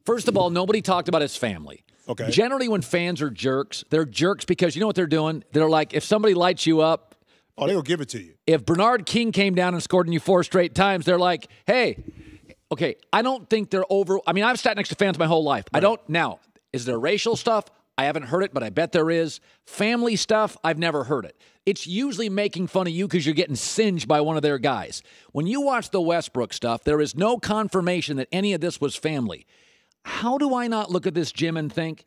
First of all, nobody talked about his family. Okay. Generally, when fans are jerks, they're jerks because you know what they're doing? They're like, if somebody lights you up. Oh, they'll give it to you. If Bernard King came down and scored on you 4 straight times, they're like, hey, okay, I don't think they're over. I mean, I've sat next to fans my whole life. Right. I don't. Now, is there racial stuff? I haven't heard it, but I bet there is. Family stuff, I've never heard it. It's usually making fun of you because you're getting singed by one of their guys. When you watch the Westbrook stuff, there is no confirmation that any of this was family. How do I not look at this, Jim, and think,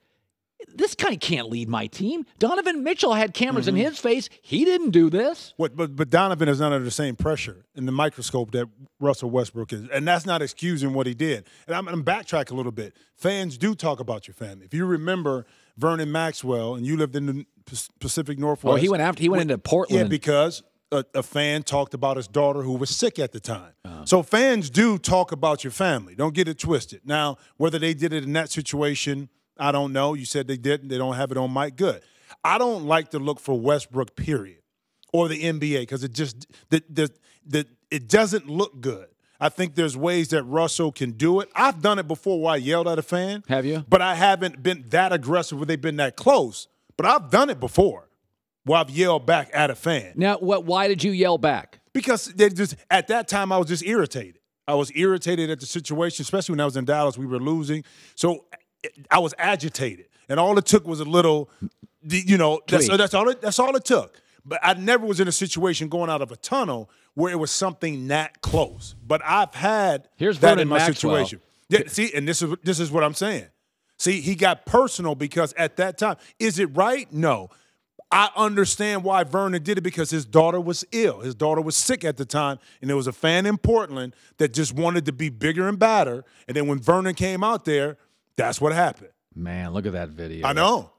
this guy can't lead my team? Donovan Mitchell had cameras in his face. He didn't do this. But Donovan is under the same pressure in the microscope that Russell Westbrook is. And that's not excusing what he did. And I'm going to backtrack a little bit. Fans do talk about your family. If you remember Vernon Maxwell, and you lived in the Pacific Northwest. Oh, he went into Portland. Yeah, because a fan talked about his daughter who was sick at the time. So fans do talk about your family. Don't get it twisted. Now, whether they did it in that situation, I don't know. You said they didn't. They don't have it on mic. Good. I don't like to look for Westbrook, period, or the NBA because it just it doesn't look good. I think there's ways that Russell can do it. I've done it before where I yelled at a fan. Have you? But I haven't been that aggressive where they've been that close. But I've done it before where I've yelled back at a fan. Now, why did you yell back? Because at that time I was just irritated. I was irritated at the situation, especially when I was in Dallas. We were losing. So I was agitated. And all it took was a little, that's all it took. But I never was in a situation going out of a tunnel where it was something that close. But I've had that Vernon in my Maxwell. situation. Yeah, see, and this is what I'm saying. See, he got personal because at that time, is it right? No. I understand why Vernon did it because his daughter was ill. His daughter was sick at the time, and there was a fan in Portland that just wanted to be bigger and badder. And then when Vernon came out there, that's what happened. Man, look at that video. I know.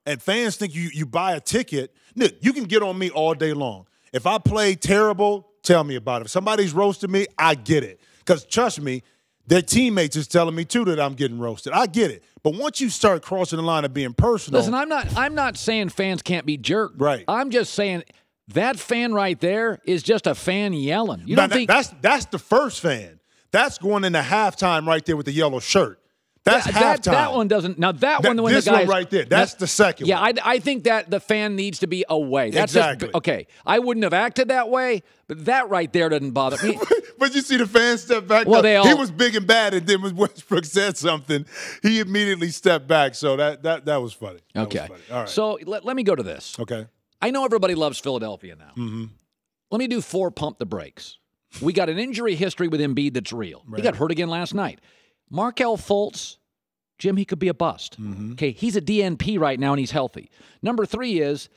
And fans think you buy a ticket. Look, you can get on me all day long. If I play terrible, tell me about it. If somebody's roasting me, I get it. Because trust me, their teammates is telling me too that I'm getting roasted. I get it. But once you start crossing the line of being personal. Listen, I'm not saying fans can't be jerked. Right. I'm just saying that fan right there is just a fan yelling. You don't think that's the first fan. That's going into halftime right there with the yellow shirt. That's halftime. That one doesn't. Now that one, when this the guys, one right there, that's the second yeah, one. I think that the fan needs to be away. That's exactly. Okay, I wouldn't have acted that way, but that right there doesn't bother me. But you see the fans step back. Well, he was big and bad, and then when Westbrook said something, he immediately stepped back. So that was funny. Okay. Was funny. All right. So let me go to this. Okay. I know everybody loves Philadelphia now. Mm-hmm. Let me do 4 pump the brakes. We got an injury history with Embiid that's real. Right. He got hurt again last night. Markelle Fultz, Jim, he could be a bust. Mm-hmm. Okay, he's a DNP right now, and he's healthy. Number 3 is,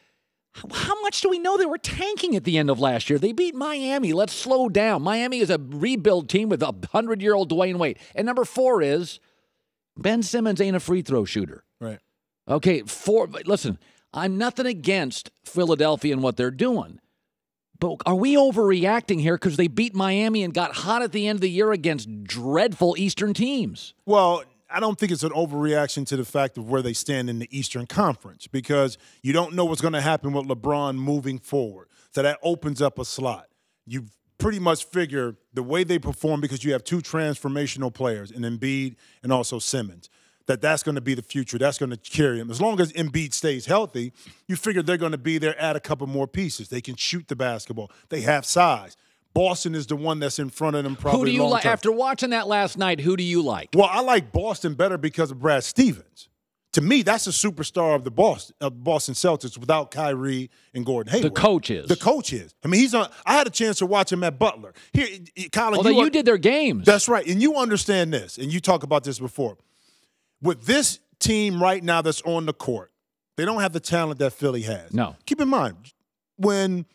how much do we know they were tanking at the end of last year? They beat Miami. Let's slow down. Miami is a rebuild team with a 100-year-old Dwayne Wade. And number 4 is, Ben Simmons ain't a free throw shooter. Right. Okay, listen, I'm nothing against Philadelphia and what they're doing. But are we overreacting here because they beat Miami and got hot at the end of the year against dreadful Eastern teams? Well, I don't think it's an overreaction to the fact of where they stand in the Eastern Conference because you don't know what's going to happen with LeBron moving forward. So that opens up a slot. You pretty much figure the way they perform because you have 2 transformational players, in Embiid and also Simmons, that's going to be the future. That's going to carry them. As long as Embiid stays healthy, you figure they're going to be there, add a couple more pieces. They can shoot the basketball. They have size. Boston is the one that's in front of them probably. Who do you long like? term. After watching that last night, who do you like? Well, I like Boston better because of Brad Stevens. To me, that's a superstar of the Boston Celtics without Kyrie and Gordon Hayward. The coach is. The coach is. I mean, I had a chance to watch him at Butler. Here, Colin. Although you did their games. That's right. And you understand this, and you talk about this before. With this team right now that's on the court, they don't have the talent that Philly has. No. Keep in mind, when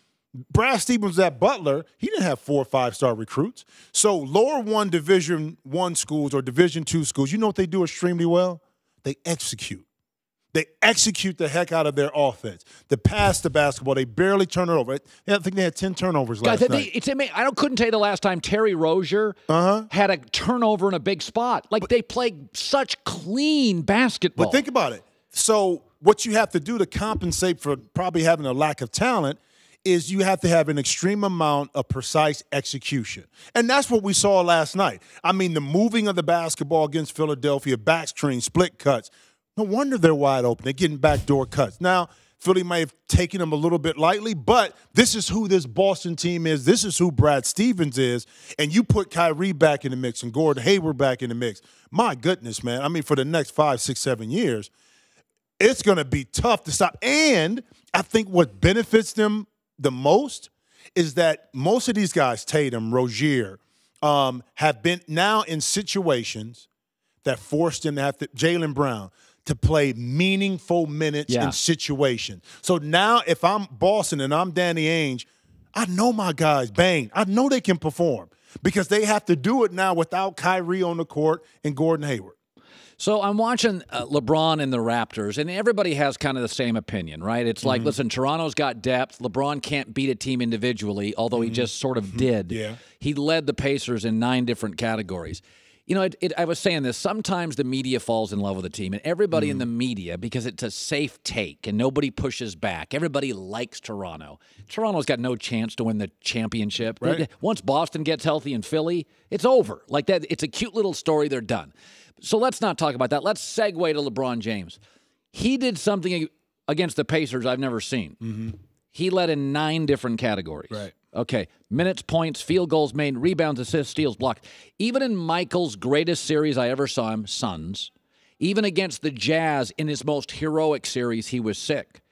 Brad Stevens was at Butler, he didn't have 4 or 5-star recruits. So lower 1 Division I schools or Division II schools, you know what they do extremely well? They execute. They execute the heck out of their offense. They pass the basketball. They barely turn it over. I think they had 10 turnovers last night. It's amazing. Couldn't tell you the last time Terry Rozier had a turnover in a big spot. They play such clean basketball. But think about it. So what you have to do to compensate for probably having a lack of talent is you have to have an extreme amount of precise execution. And that's what we saw last night. I mean, the moving of the basketball against Philadelphia, backstream, split cuts. No wonder they're wide open. They're getting backdoor cuts. Now, Philly may have taken them a little bit lightly, but this is who this Boston team is. This is who Brad Stevens is. And you put Kyrie back in the mix and Gordon Hayward back in the mix. My goodness, man. I mean, for the next 5, 6, 7 years, it's going to be tough to stop. And I think what benefits them the most is that most of these guys, Tatum, Rozier, have been now in situations that forced them to have to, Jaylen Brown, to play meaningful minutes in situations. So now if I'm Boston and I'm Danny Ainge, I know my guys, Bane, I know they can perform because they have to do it now without Kyrie on the court and Gordon Hayward. So I'm watching LeBron and the Raptors, and everybody has kind of the same opinion, right? It's like, listen, Toronto's got depth. LeBron can't beat a team individually, although he just sort of did. Yeah. He led the Pacers in 9 different categories. You know, I was saying this. Sometimes the media falls in love with a team, and everybody in the media, because it's a safe take and nobody pushes back, everybody likes Toronto. Toronto's got no chance to win the championship. Right. Once Boston gets healthy in Philly, it's over. Like that, it's a cute little story. They're done. So let's not talk about that. Let's segue to LeBron James. He did something against the Pacers I've never seen. He led in 9 different categories. Right. Okay, minutes, points, field goals made, rebounds, assists, steals, blocked. Even in Michael's greatest series I ever saw him, Suns, even against the Jazz in his most heroic series, he was sick.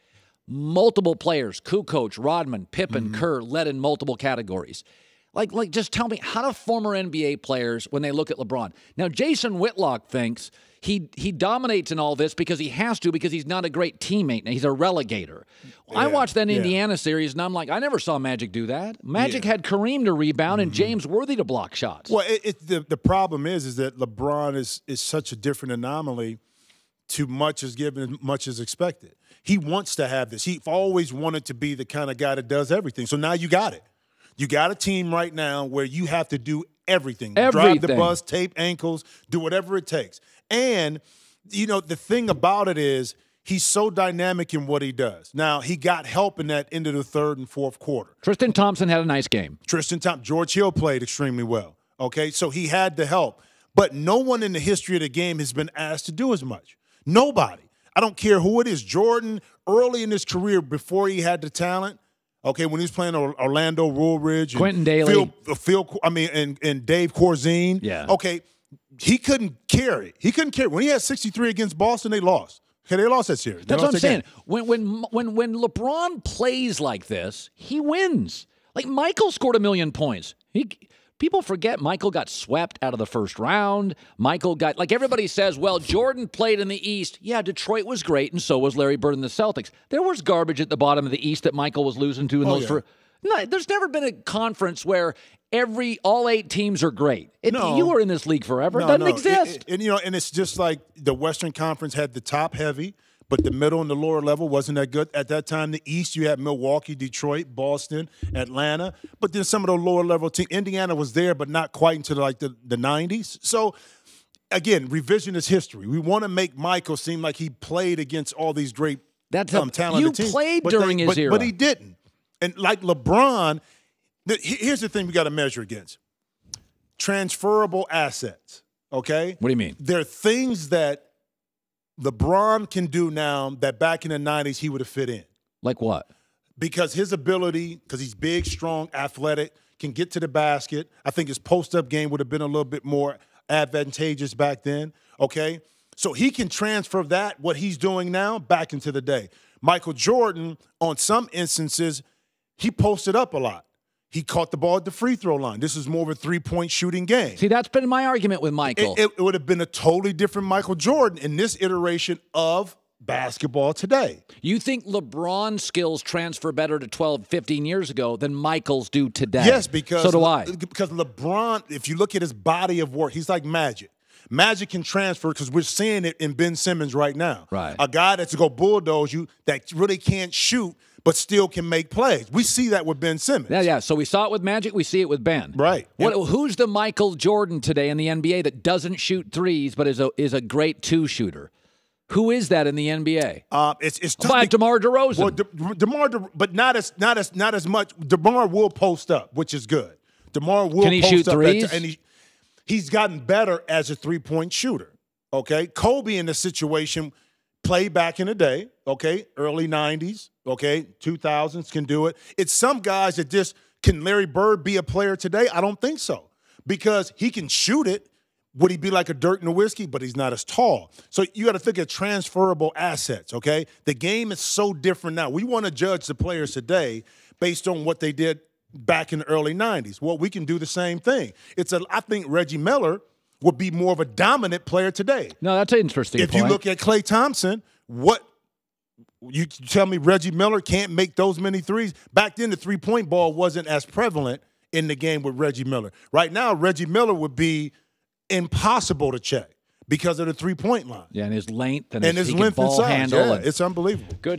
Multiple players, Kukoc, Rodman, Pippen, Kerr, led in multiple categories. Like, just tell me, how do former NBA players, when they look at LeBron? Now, Jason Whitlock thinks he dominates in all this because he has to, because he's not a great teammate. Now, he's a relegator. I watched that Indiana series, and I'm like, I never saw Magic do that. Magic had Kareem to rebound and James Worthy to block shots. Well, the problem is that LeBron is such a different anomaly. Too much is given, much is expected. He wants to have this. He always wanted to be the kind of guy that does everything. So now you got it. You got a team right now where you have to do everything. Drive the bus, tape ankles, do whatever it takes. And, you know, the thing about it is he's so dynamic in what he does. Now, he got help in that end of the 3rd and 4th quarter. Tristan Thompson had a nice game. George Hill played extremely well. Okay, so he had the help. But no one in the history of the game has been asked to do as much. Nobody. I don't care who it is. Jordan, early in his career, before he had the talent, okay, when he was playing Orlando Woolridge, and Quentin Daly, and Dave Corzine. Yeah. Okay, he couldn't carry. He couldn't carry. When he had 63 against Boston, they lost. Okay, they lost that series. That's what I'm saying. When LeBron plays like this, he wins. Like Michael scored 1 million points. People forget Michael got swept out of the first round. Michael got, like everybody says, well, Jordan played in the East. Yeah, Detroit was great, and so was Larry Bird and the Celtics. There was garbage at the bottom of the East that Michael was losing to in those. No, there's never been a conference where all 8 teams are great. You were in this league forever. It doesn't exist. And it's just like the Western Conference had the top heavy, but the middle and the lower level wasn't that good. At that time, the East, you had Milwaukee, Detroit, Boston, Atlanta. But then some of the lower level teams, Indiana was there, but not quite into like the 90s. So, again, revisionist history. We want to make Michael seem like he played against all these great talented teams. You played during his era. But he didn't. And like LeBron, here's the thing we got to measure against. Transferable assets, okay? What do you mean? There are things that LeBron can do now that back in the 90s he would have fit in. Like what? Because his ability, because he's big, strong, athletic, can get to the basket. I think his post-up game would have been a little bit more advantageous back then, okay? So he can transfer what he's doing now back into the day. Michael Jordan, on some instances, he posted up a lot. He caught the ball at the free throw line. This is more of a three-point shooting game. See, that's been my argument with Michael. It would have been a totally different Michael Jordan in this iteration of basketball today. You think LeBron's skills transfer better to 12, 15 years ago than Michael's do today? Yes, because so do I. Because LeBron, if you look at his body of work, he's like Magic. Magic can transfer because we're seeing it in Ben Simmons right now. Right. A guy that's going to bulldoze you that really can't shoot but still can make plays. We see that with Ben Simmons. Yeah. So we saw it with Magic. We see it with Ben. Right. Who's the Michael Jordan today in the NBA that doesn't shoot threes but is a great 2 shooter? Who is that in the NBA? It's tough. By DeMar DeRozan. Well, DeMar, but not as much. DeMar will post up, which is good. DeMar will. Can he post shoot up threes? And he's gotten better as a 3-point shooter. Okay, Kobe in this situation played back in the day. Okay, early 90s. Okay, 2000s can do it. It's some guys that just can. Larry Bird be a player today? I don't think so, because he can shoot it. Would he be like a Dirk Nowitzki? But he's not as tall. So you got to think of transferable assets, okay? The game is so different now. We want to judge the players today based on what they did back in the early 90s. Well, we can do the same thing. I think Reggie Miller would be more of a dominant player today. No, that's an interesting point. If you look at Klay Thompson, you tell me Reggie Miller can't make those many threes? Back then, the three-point ball wasn't as prevalent in the game with Reggie Miller. Right now, Reggie Miller would be impossible to check because of the three-point line. Yeah, and his length and his he length can ball and size. handle. Yeah, it's unbelievable. Good.